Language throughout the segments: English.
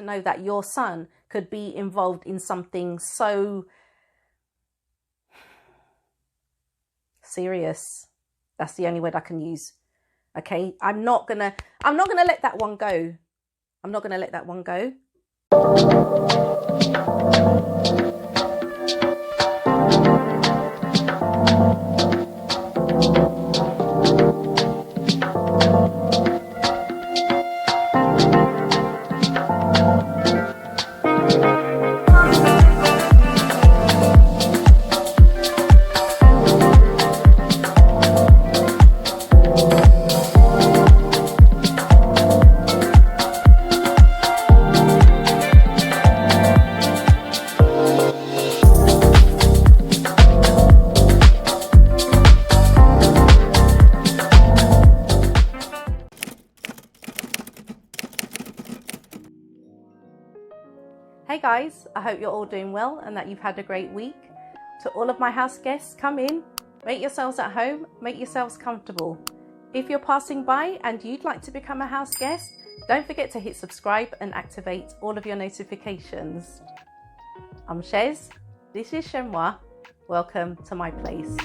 to know that your son could be involved in something so serious. That's the only word I can use. Okay, I'm not gonna let that one go. I'm not gonna let that one go. Hey guys, I hope you're all doing well and that you've had a great week. To all of my house guests, come in, make yourselves at home, make yourselves comfortable. If you're passing by and you'd like to become a house guest, don't forget to hit subscribe and activate all of your notifications. I'm Chez, this is Chez M0i. Welcome to my place.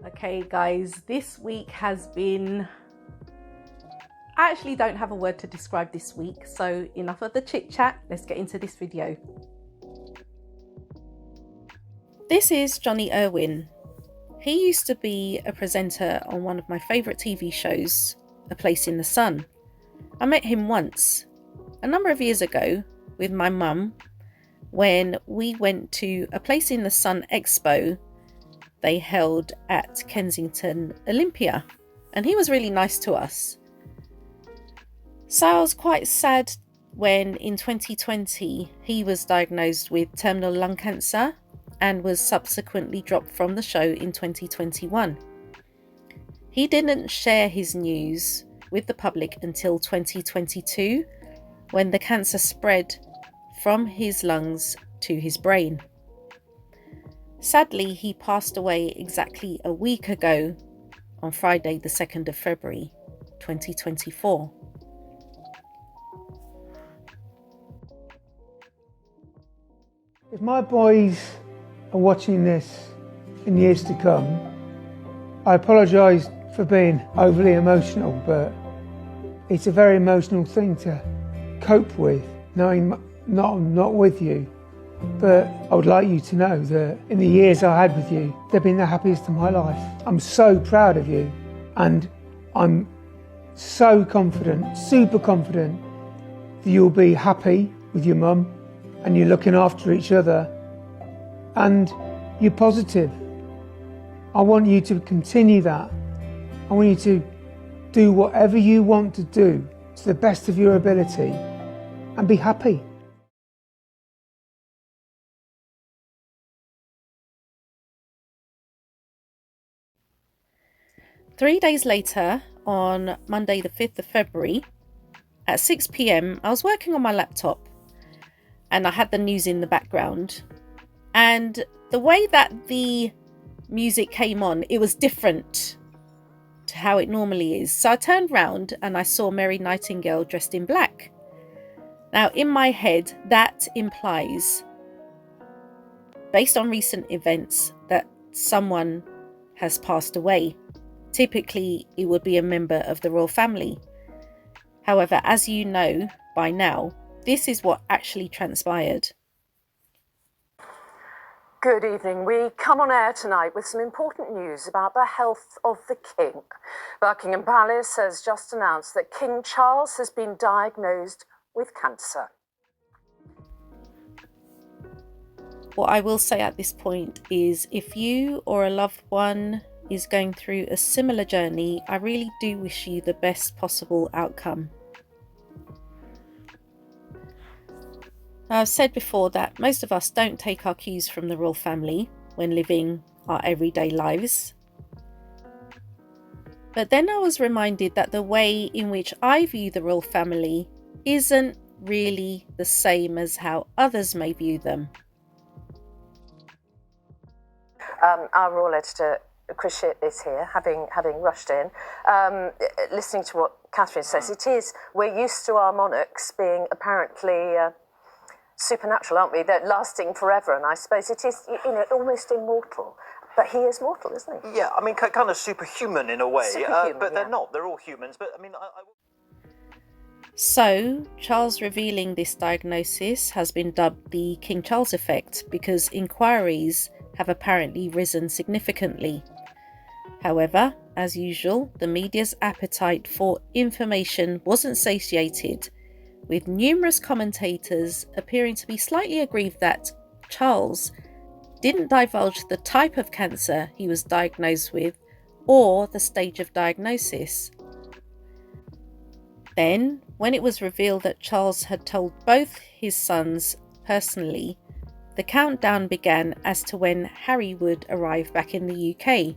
Okay guys, this week has been... I actually don't have a word to describe this week, so enough of the chit chat, let's get into this video. This is Johnny Irwin. He used to be a presenter on one of my favourite TV shows, A Place in the Sun. I met him once, a number of years ago, with my mum, when we went to A Place in the Sun Expo they held at Kensington Olympia, and he was really nice to us. So I was quite sad when in 2020 he was diagnosed with terminal lung cancer and was subsequently dropped from the show in 2021. He didn't share his news with the public until 2022, when the cancer spread from his lungs to his brain. Sadly, he passed away exactly a week ago on Friday, the 2nd of February, 2024. If my boys are watching this in years to come, I apologise for being overly emotional, but it's a very emotional thing to cope with, knowing I'm not with you. But I would like you to know that in the years I had with you, they've been the happiest of my life. I'm so proud of you, and I'm so confident, super confident, that you'll be happy with your mum and you're looking after each other and you're positive. I want you to continue that. I want you to do whatever you want to do to the best of your ability and be happy. Three days later, on Monday the 5th of February, at 6 p.m, I was working on my laptop and I had the news in the background. And the way that the music came on, it was different to how it normally is. So I turned round and I saw Mary Nightingale dressed in black. Now, in my head, that implies, based on recent events, that someone has passed away. Typically, it would be a member of the royal family. However, as you know by now, this is what actually transpired. Good evening. We come on air tonight with some important news about the health of the King. Buckingham Palace has just announced that King Charles has been diagnosed with cancer. What I will say at this point is, if you or a loved one is going through a similar journey, I really do wish you the best possible outcome. I've said before that most of us don't take our cues from the royal family when living our everyday lives. But then I was reminded that the way in which I view the royal family isn't really the same as how others may view them. Our royal editor, Chris Shipp, is here, having rushed in. Listening to what Catherine says, we're used to our monarchs being apparently supernatural, aren't we? They're lasting forever, and I suppose it is, almost immortal. But he is mortal, isn't he? Yeah, I mean, kind of superhuman in a way. Superhuman, but they're not. They're all humans. But, I mean, So, Charles revealing this diagnosis has been dubbed the King Charles effect because inquiries have apparently risen significantly. However, as usual, the media's appetite for information wasn't satiated, with numerous commentators appearing to be slightly aggrieved that Charles didn't divulge the type of cancer he was diagnosed with or the stage of diagnosis. Then, when it was revealed that Charles had told both his sons personally, the countdown began as to when Harry would arrive back in the UK.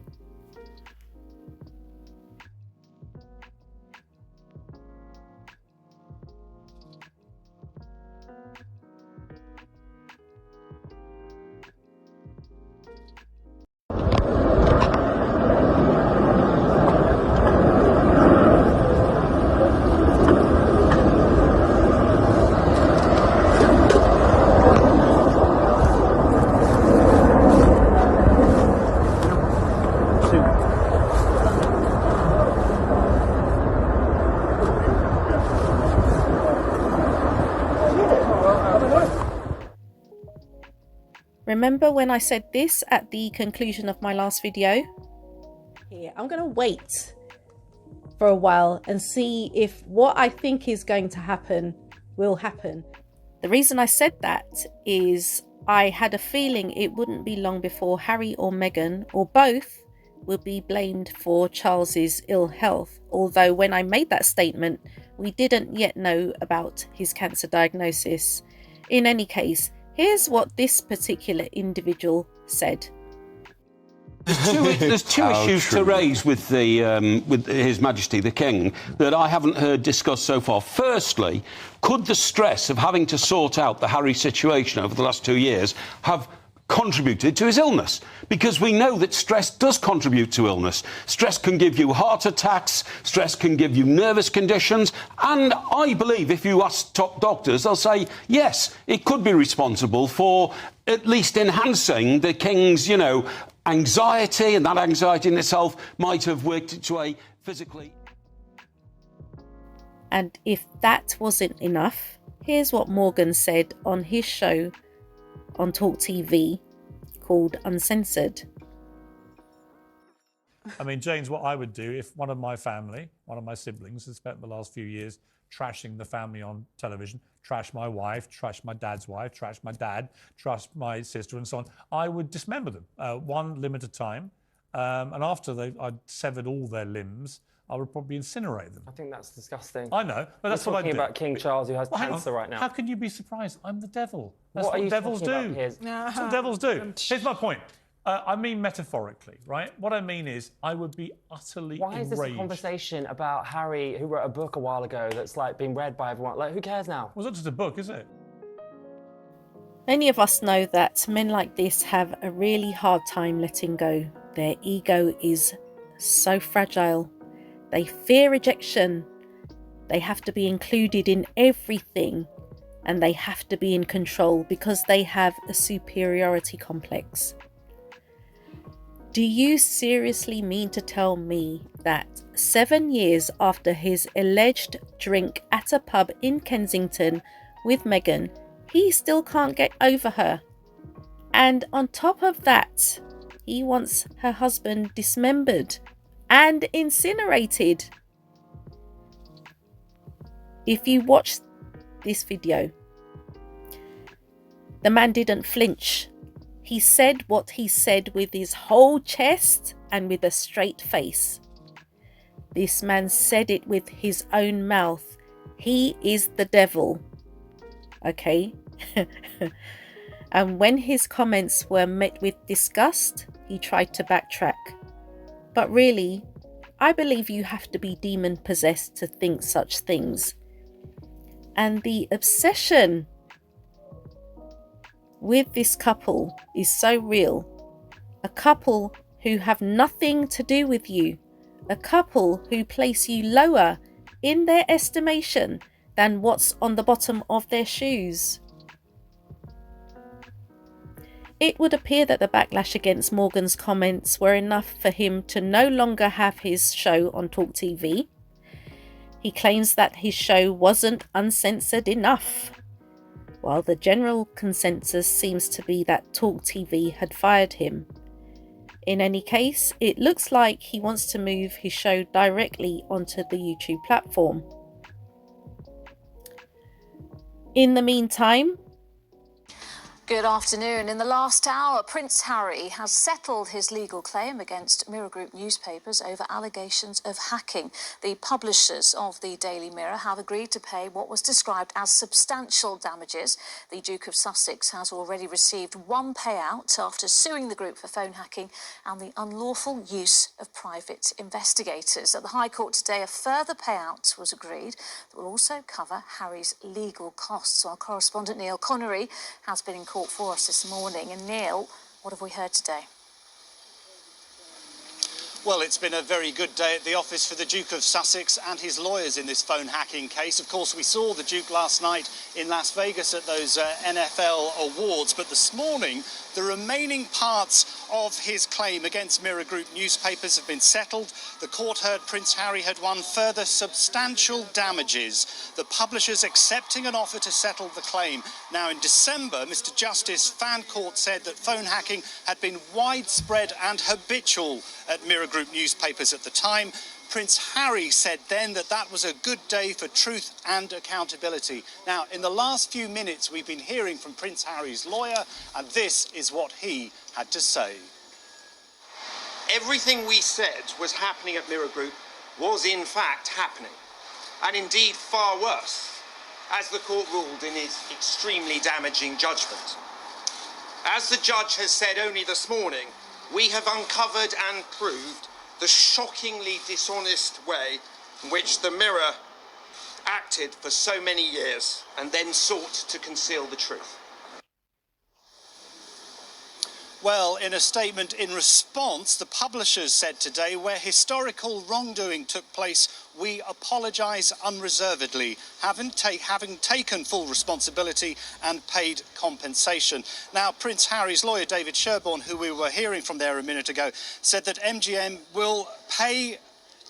Remember when I said this at the conclusion of my last video? Here, I'm going to wait for a while and see if what I think is going to happen will happen. The reason I said that is I had a feeling it wouldn't be long before Harry or Meghan, or both, would be blamed for Charles's ill health. Although when I made that statement, we didn't yet know about his cancer diagnosis. In any case, here's what this particular individual said. There's two issues to raise with His Majesty the King that I haven't heard discussed so far. Firstly, could the stress of having to sort out the Harry situation over the last 2 years have contributed to his illness? Because we know that stress does contribute to illness. Stress can give you heart attacks, stress can give you nervous conditions, and I believe if you ask top doctors, they'll say, yes, it could be responsible for at least enhancing the King's, anxiety, and that anxiety in itself might have worked its way physically. And if that wasn't enough, here's what Morgan said on his show on Talk TV called Uncensored. I mean, James, what I would do if one of my family, one of my siblings, has spent the last few years trashing the family on television, trash my wife, trash my dad's wife, trash my dad, trash my sister, and so on, I would dismember them, one limb at a time. And after I'd severed all their limbs, I would probably incinerate them. I think that's disgusting. I know, but that's what I do. Talking about King Charles, who has cancer right now. How can you be surprised? I'm the devil. That's what are you devils do. talking about here? That's what devils do. Here's my point. I mean metaphorically, right? What I mean is I would be utterly Why is this a conversation about Harry, who wrote a book a while ago that's being read by everyone? Who cares now? Well, it's not just a book, is it? Many of us know that men like this have a really hard time letting go. Their ego is so fragile. They fear rejection. They have to be included in everything, and they have to be in control because they have a superiority complex. Do you seriously mean to tell me that 7 years after his alleged drink at a pub in Kensington with Meghan, he still can't get over her? And on top of that, he wants her husband dismembered and incinerated. If you watch this video, the man didn't flinch He said what he said with his whole chest and with a straight face. This man said it with his own mouth. He is the devil. Okay? And when his comments were met with disgust, he tried to backtrack. But really, I believe you have to be demon possessed to think such things. And the obsession with this couple is so real. A couple who have nothing to do with you. A couple who place you lower in their estimation than what's on the bottom of their shoes. It would appear that the backlash against Morgan's comments were enough for him to no longer have his show on Talk TV. He claims that his show wasn't uncensored enough, while the general consensus seems to be that Talk TV had fired him. In any case, it looks like he wants to move his show directly onto the YouTube platform. In the meantime, good afternoon. In the last hour, Prince Harry has settled his legal claim against Mirror Group newspapers over allegations of hacking. The publishers of the Daily Mirror have agreed to pay what was described as substantial damages. The Duke of Sussex has already received one payout after suing the group for phone hacking and the unlawful use of private investigators. At the High Court today, a further payout was agreed that will also cover Harry's legal costs. Our correspondent Neil Connery has been in court for us this morning. And Neil, what have we heard today? Well, it's been a very good day at the office for the Duke of Sussex and his lawyers in this phone hacking case. Of course, we saw the Duke last night in Las Vegas at those NFL awards, but this morning the remaining parts of his claim against Mirror Group newspapers have been settled. The court heard Prince Harry had won further substantial damages, the publishers accepting an offer to settle the claim. Now, in December, Mr. Justice Fancourt said that phone hacking had been widespread and habitual at Mirror Group newspapers at the time. Prince Harry said then that that was a good day for truth and accountability. Now, in the last few minutes, we've been hearing from Prince Harry's lawyer, and this is what he had to say. Everything we said was happening at Mirror Group was in fact happening, and indeed far worse, as the court ruled in its extremely damaging judgment. As the judge has said only this morning, we have uncovered and proved the shockingly dishonest way in which the Mirror acted for so many years and then sought to conceal the truth. Well, in a statement in response, the publishers said today, where historical wrongdoing took place, we apologise unreservedly, having taken full responsibility and paid compensation. Now, Prince Harry's lawyer, David Sherborne, who we were hearing from there a minute ago, said that MGM will pay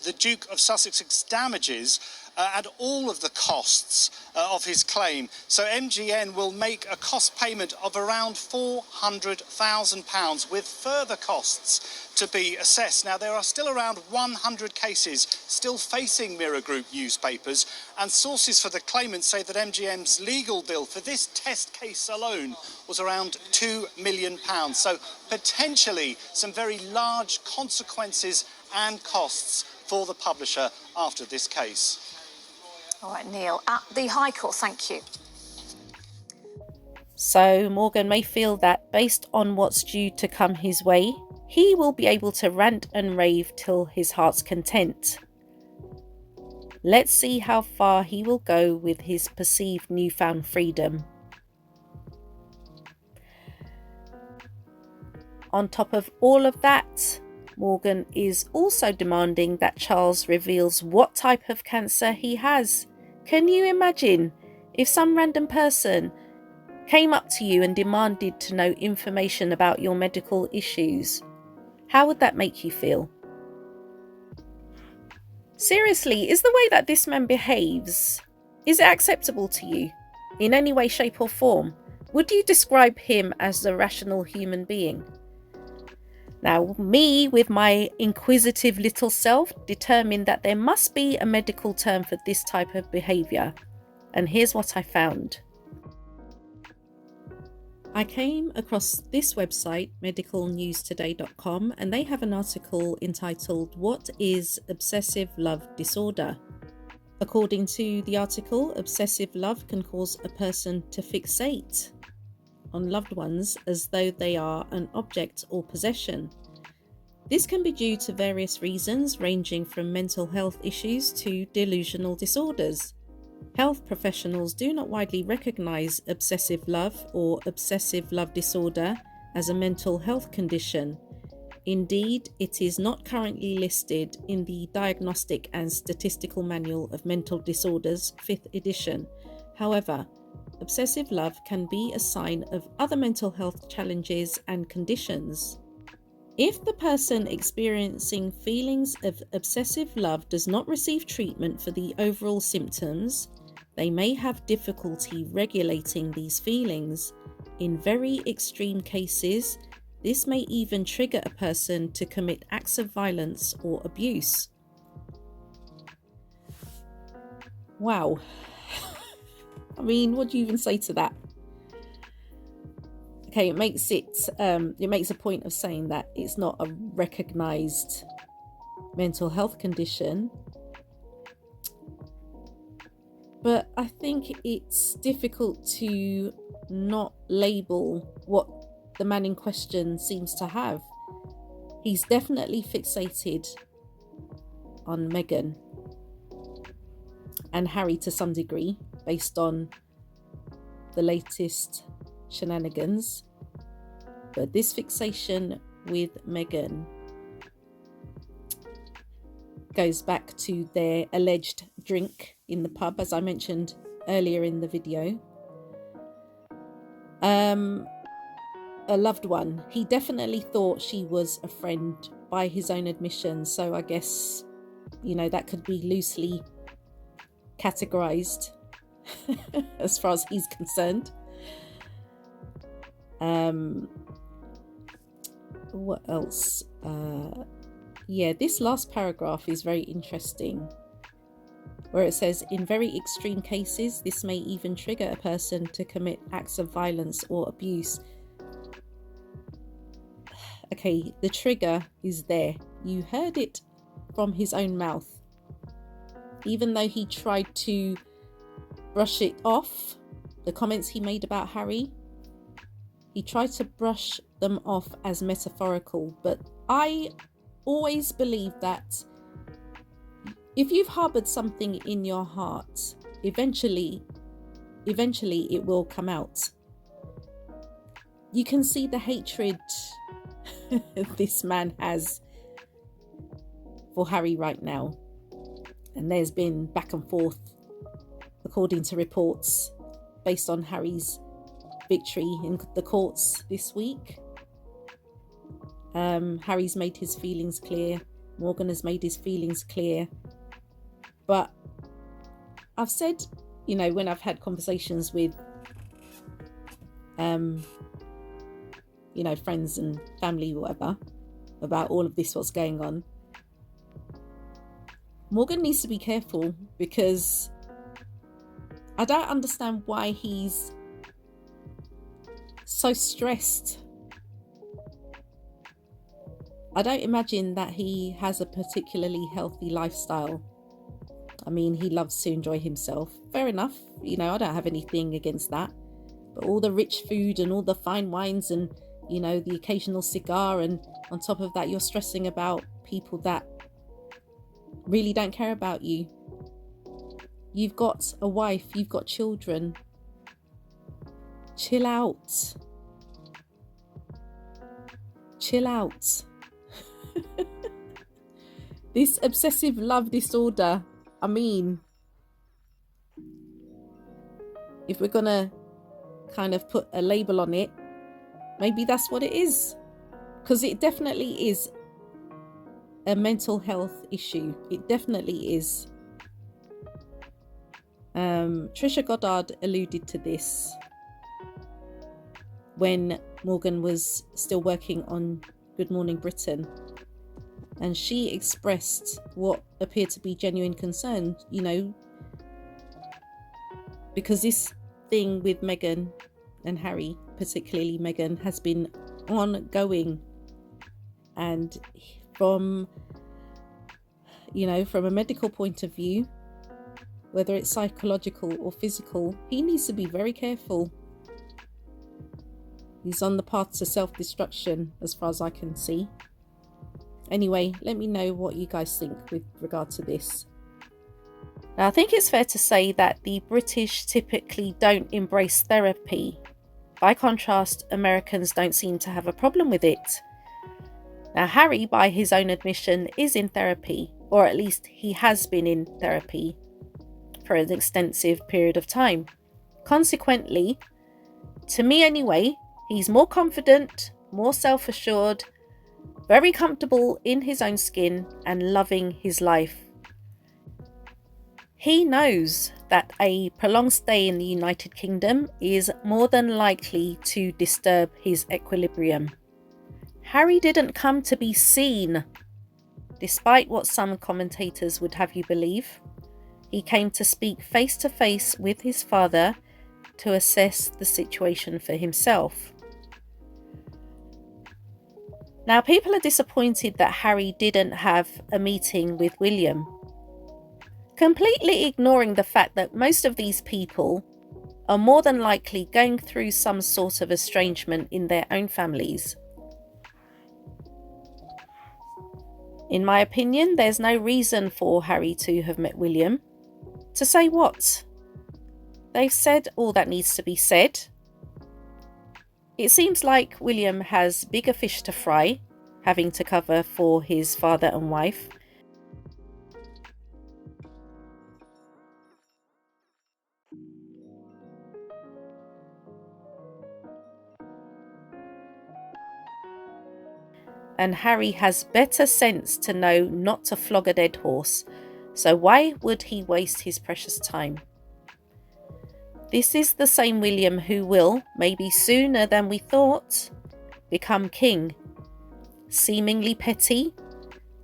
the Duke of Sussex's damages and all of the costs of his claim. So MGN will make a cost payment of around £400,000 with further costs to be assessed. Now, there are still around 100 cases still facing Mirror Group newspapers, and sources for the claimant say that MGM's legal bill for this test case alone was around £2 million. So potentially some very large consequences and costs for the publisher after this case. All right, Neil, at the High Court, thank you. So Morgan may feel that based on what's due to come his way, he will be able to rant and rave till his heart's content. Let's see how far he will go with his perceived newfound freedom. On top of all of that, Morgan is also demanding that Charles reveals what type of cancer he has. Can you imagine if some random person came up to you and demanded to know information about your medical issues? How would that make you feel? Seriously, is the way that this man behaves, is it acceptable to you in any way, shape or form? Would you describe him as a rational human being? Now, me, with my inquisitive little self, determined that there must be a medical term for this type of behaviour. And here's what I found. I came across this website, medicalnewstoday.com, and they have an article entitled "What is Obsessive Love Disorder?" According to the article, obsessive love can cause a person to fixate on loved ones as though they are an object or possession. This can be due to various reasons ranging from mental health issues to delusional disorders. Health professionals do not widely recognize obsessive love or obsessive love disorder as a mental health condition. Indeed, it is not currently listed in the Diagnostic and Statistical Manual of Mental Disorders, 5th edition. However, obsessive love can be a sign of other mental health challenges and conditions. If the person experiencing feelings of obsessive love does not receive treatment for the overall symptoms, they may have difficulty regulating these feelings. In very extreme cases, this may even trigger a person to commit acts of violence or abuse. Wow. I mean, what do you even say to that? Okay, it makes a point of saying that it's not a recognized mental health condition. But I think it's difficult to not label what the man in question seems to have. He's definitely fixated on Meghan and Harry to some degree, based on the latest shenanigans. But this fixation with Meghan goes back to their alleged drink in the pub, as I mentioned earlier in the video. A loved one. He definitely thought she was a friend by his own admission, so I guess, that could be loosely categorized as far as he's concerned. What else? This last paragraph is very interesting, where it says, in very extreme cases, this may even trigger a person to commit acts of violence or abuse. Okay, the trigger is there. You heard it from his own mouth. Even though he tried to brush it off, the comments he made about Harry, he tried to brush them off as metaphorical. But I always believe that if you've harbored something in your heart, eventually it will come out. You can see the hatred this man has for Harry right now. And there's been back and forth, according to reports, based on Harry's victory in the courts this week. Harry's made his feelings clear. Morgan has made his feelings clear. But I've said, when I've had conversations with, friends and family, whatever, about all of this, what's going on, Morgan needs to be careful, because I don't understand why he's so stressed. I don't imagine that he has a particularly healthy lifestyle. I mean, he loves to enjoy himself. Fair enough. I don't have anything against that. But all the rich food and all the fine wines and, the occasional cigar, and on top of that, you're stressing about people that really don't care about you. You've got a wife, you've got children. Chill out. Chill out. This obsessive love disorder, I mean, if we're gonna kind of put a label on it, maybe that's what it is, because it definitely is a mental health issue. It definitely is. Trisha Goddard alluded to this when Morgan was still working on Good Morning Britain, and she expressed what appeared to be genuine concern, because this thing with Meghan and Harry particularly Meghan, has been ongoing. And from a medical point of view, whether it's psychological or physical, he needs to be very careful. He's on the path to self-destruction as far as I can see. Anyway, let me know what you guys think with regard to this. Now, I think it's fair to say that the British typically don't embrace therapy. By contrast, Americans don't seem to have a problem with it. Now, Harry, by his own admission, is in therapy, or at least he has been in therapy for an extensive period of time. Consequently, to me anyway, he's more confident, more self-assured, very comfortable in his own skin and loving his life. He knows that a prolonged stay in the United Kingdom is more than likely to disturb his equilibrium. Harry didn't come to be seen, despite what some commentators would have you believe. He came to speak face to face with his father to assess the situation for himself. Now, people are disappointed that Harry didn't have a meeting with William, completely ignoring the fact that most of these people are more than likely going through some sort of estrangement in their own families. In my opinion, there's no reason for Harry to have met William. To say what? They've said all that needs to be said. It seems like William has bigger fish to fry, having to cover for his father and wife. And Harry has better sense to know not to flog a dead horse, so why would he waste his precious time? This is the same William who will, maybe sooner than we thought, become king. Seemingly petty,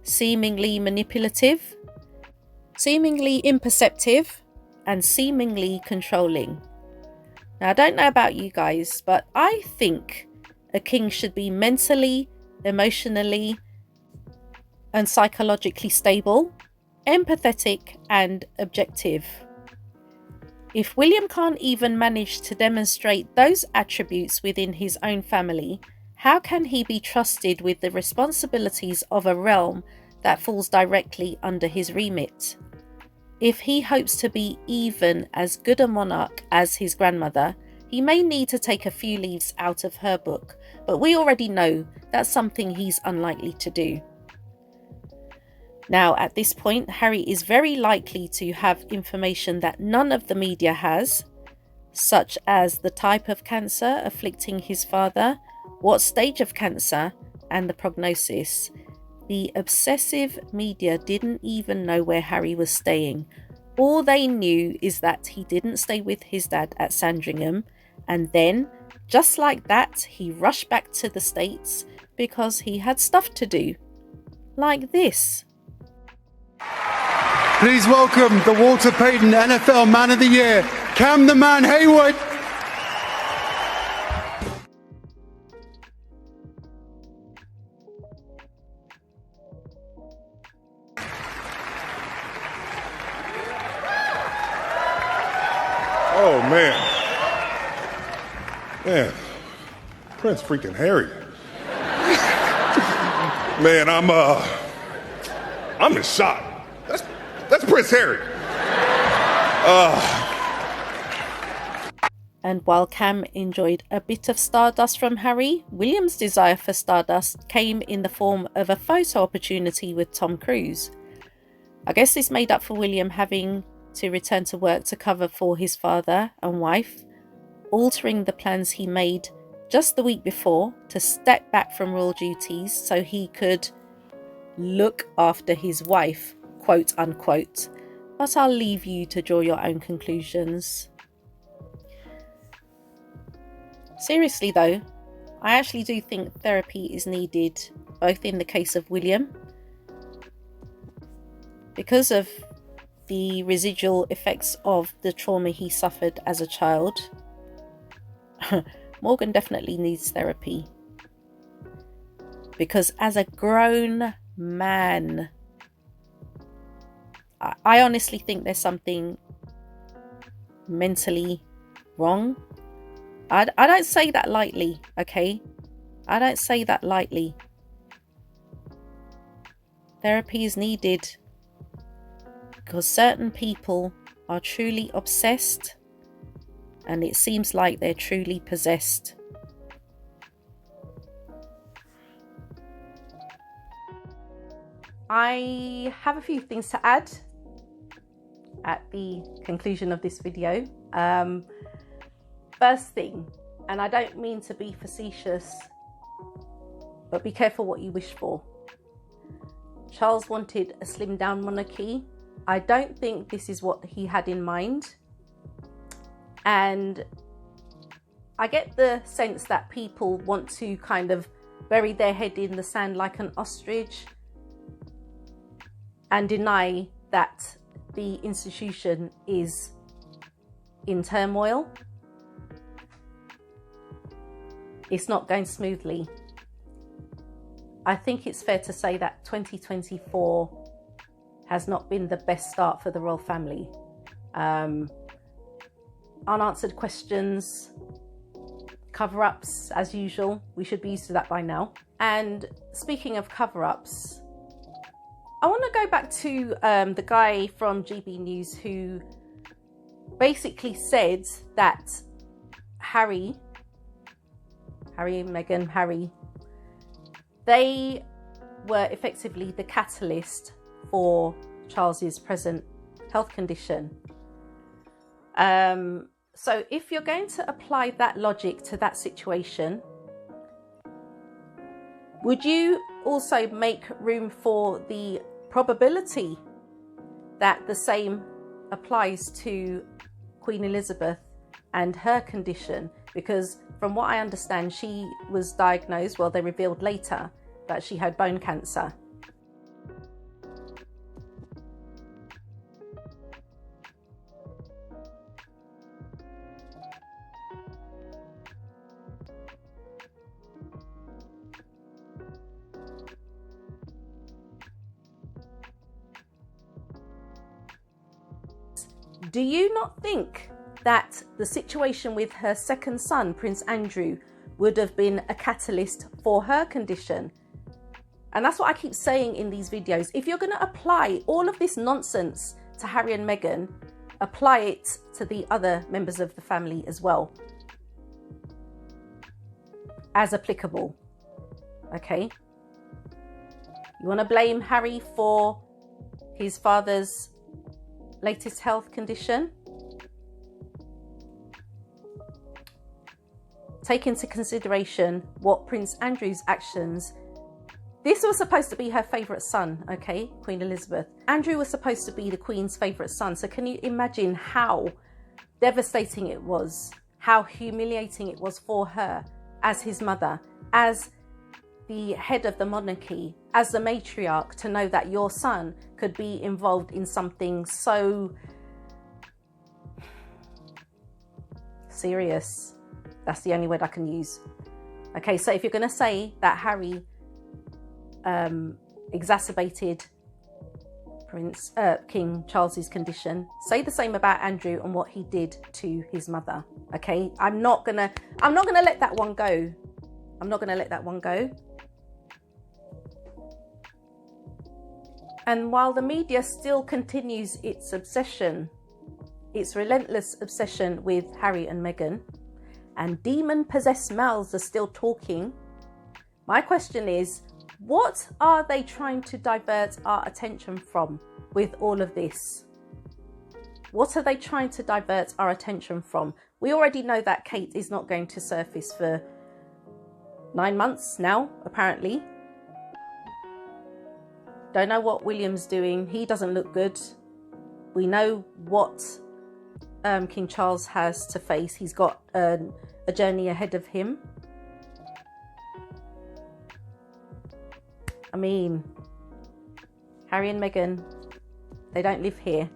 seemingly manipulative, seemingly imperceptive, and seemingly controlling. Now, I don't know about you guys, but I think a king should be mentally, emotionally, and psychologically stable, empathetic, and objective. If William can't even manage to demonstrate those attributes within his own family, how can he be trusted with the responsibilities of a realm that falls directly under his remit? If he hopes to be even as good a monarch as his grandmother, he may need to take a few leaves out of her book, but we already know that's something he's unlikely to do. Now, at this point, Harry is very likely to have information that none of the media has, such as the type of cancer afflicting his father, what stage of cancer, and the prognosis. The obsessive media didn't even know where Harry was staying. All they knew is that he didn't stay with his dad at Sandringham, and then, just like that, he rushed back to the States because he had stuff to do. Like this. Please welcome the Walter Payton NFL Man of the Year, Cam the Man Hayward. Oh, man. Man, Prince freaking Harry. Man, I'm in shock. That's Prince Harry. And while Cam enjoyed a bit of stardust from Harry, William's desire for stardust came in the form of a photo opportunity with Tom Cruise. I guess this made up for William having to return to work to cover for his father and wife, altering the plans he made just the week before to step back from royal duties so he could look after his wife, quote unquote. But I'll leave you to draw your own conclusions. Seriously though, I actually do think therapy is needed, both in the case of William, because of the residual effects of the trauma he suffered as a child, Morgan definitely needs therapy. Because as a grown man, I honestly think there's something mentally wrong. I don't say that lightly, okay? I don't say that lightly. Therapy is needed because certain people are truly obsessed and it seems like they're truly possessed. I have a few things to add at the conclusion of this video. First thing, and I don't mean to be facetious, but be careful what you wish for. Charles wanted a slimmed down monarchy. I don't think this is what he had in mind. And I get the sense that people want to kind of bury their head in the sand like an ostrich and deny that the institution is in turmoil. It's not going smoothly. I think it's fair to say that 2024 has not been the best start for the royal family. Unanswered questions, cover-ups as usual. We should be used to that by now. And speaking of cover-ups, I want to go back to the guy from GB News who basically said that Harry and Meghan, they were effectively the catalyst for Charles's present health condition. So if you're going to apply that logic to that situation, would you also make room for the probability that the same applies to Queen Elizabeth and her condition? Because from what I understand, she was diagnosed, well, they revealed later that she had bone cancer. Do you not think that the situation with her second son, Prince Andrew, would have been a catalyst for her condition? And that's what I keep saying in these videos. If you're going to apply all of this nonsense to Harry and Meghan, apply it to the other members of the family as well, as applicable. Okay? You want to blame Harry for his father's latest health condition? Take into consideration what Prince Andrew's actions. This was supposed to be her favourite son, okay, Queen Elizabeth. Andrew was supposed to be the Queen's favourite son. So can you imagine how devastating it was, how humiliating it was for her as his mother, as the head of the monarchy, as the matriarch, to know that your son could be involved in something so serious. That's the only word I can use. Okay, so if you're going to say that Harry exacerbated King Charles's condition, say the same about Andrew and what he did to his mother. Okay, I'm not gonna let that one go. I'm not gonna let that one go. And while the media still continues its obsession, its relentless obsession with Harry and Meghan, and demon-possessed mouths are still talking, my question is, what are they trying to divert our attention from with all of this? What are they trying to divert our attention from? We already know that Kate is not going to surface for 9 months now, apparently. Don't know what William's doing. He doesn't look good. We know what King Charles has to face. He's got a journey ahead of him. I mean, Harry and Meghan, they don't live here.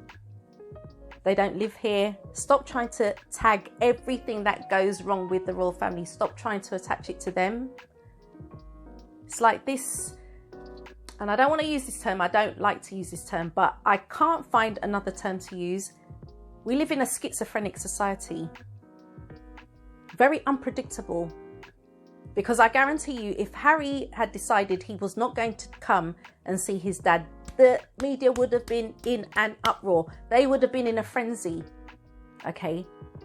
They don't live here. Stop trying to tag everything that goes wrong with the royal family. Stop trying to attach it to them. It's like this, and I don't want to use this term. I don't like to use this term, but I can't find another term to use. We live in a schizophrenic society. Very unpredictable. Because I guarantee you, if Harry had decided he was not going to come and see his dad, the media would have been in an uproar. They would have been in a frenzy. Okay.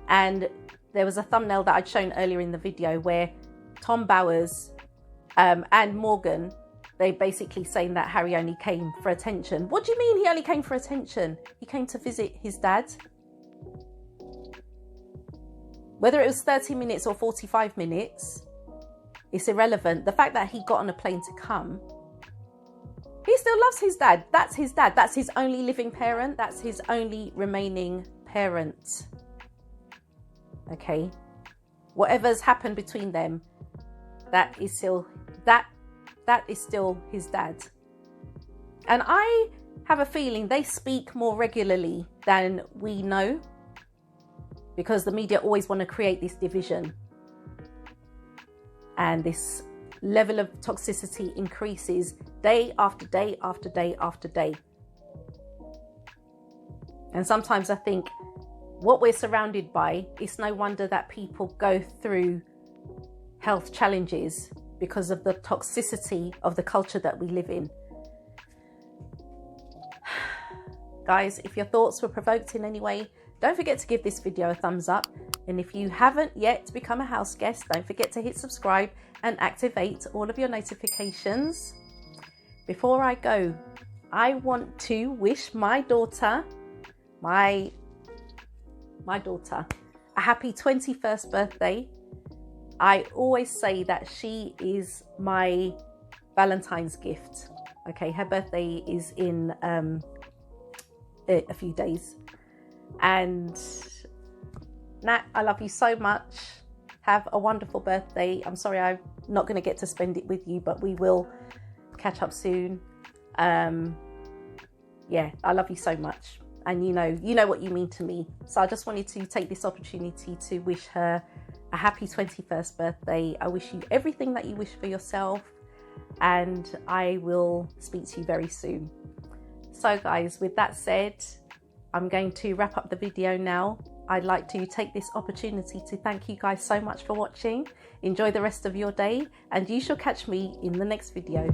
And there was a thumbnail that I'd shown earlier in the video where Tom Bowers and Morgan, they basically saying that Harry only came for attention. What do you mean he only came for attention? He came to visit his dad. Whether it was 30 minutes or 45 minutes, it's irrelevant. The fact that he got on a plane to come, he still loves his dad. That's his dad. That's his only living parent. That's his only remaining parent. Okay. Whatever's happened between them, that is still his dad. And I have a feeling they speak more regularly than we know, because the media always want to create this division. And this level of toxicity increases day after day after day after day. And sometimes I think what we're surrounded by, it's no wonder that people go through health challenges because of the toxicity of the culture that we live in. Guys, if your thoughts were provoked in any way, don't forget to give this video a thumbs up. And if you haven't yet become a house guest, don't forget to hit subscribe and activate all of your notifications. Before I go, I want to wish my daughter, a happy 21st birthday. I always say that she is my Valentine's gift. Okay, her birthday is in a few days. And Nat, I love you so much. Have a wonderful birthday. I'm sorry I'm not going to get to spend it with you, but we will catch up soon. Yeah, I love you so much. And you know what you mean to me. So I just wanted to take this opportunity to wish her a happy 21st birthday. I wish you everything that you wish for yourself. And I will speak to you very soon. So guys, with that said, I'm going to wrap up the video now. I'd like to take this opportunity to thank you guys so much for watching. Enjoy the rest of your day, and you shall catch me in the next video.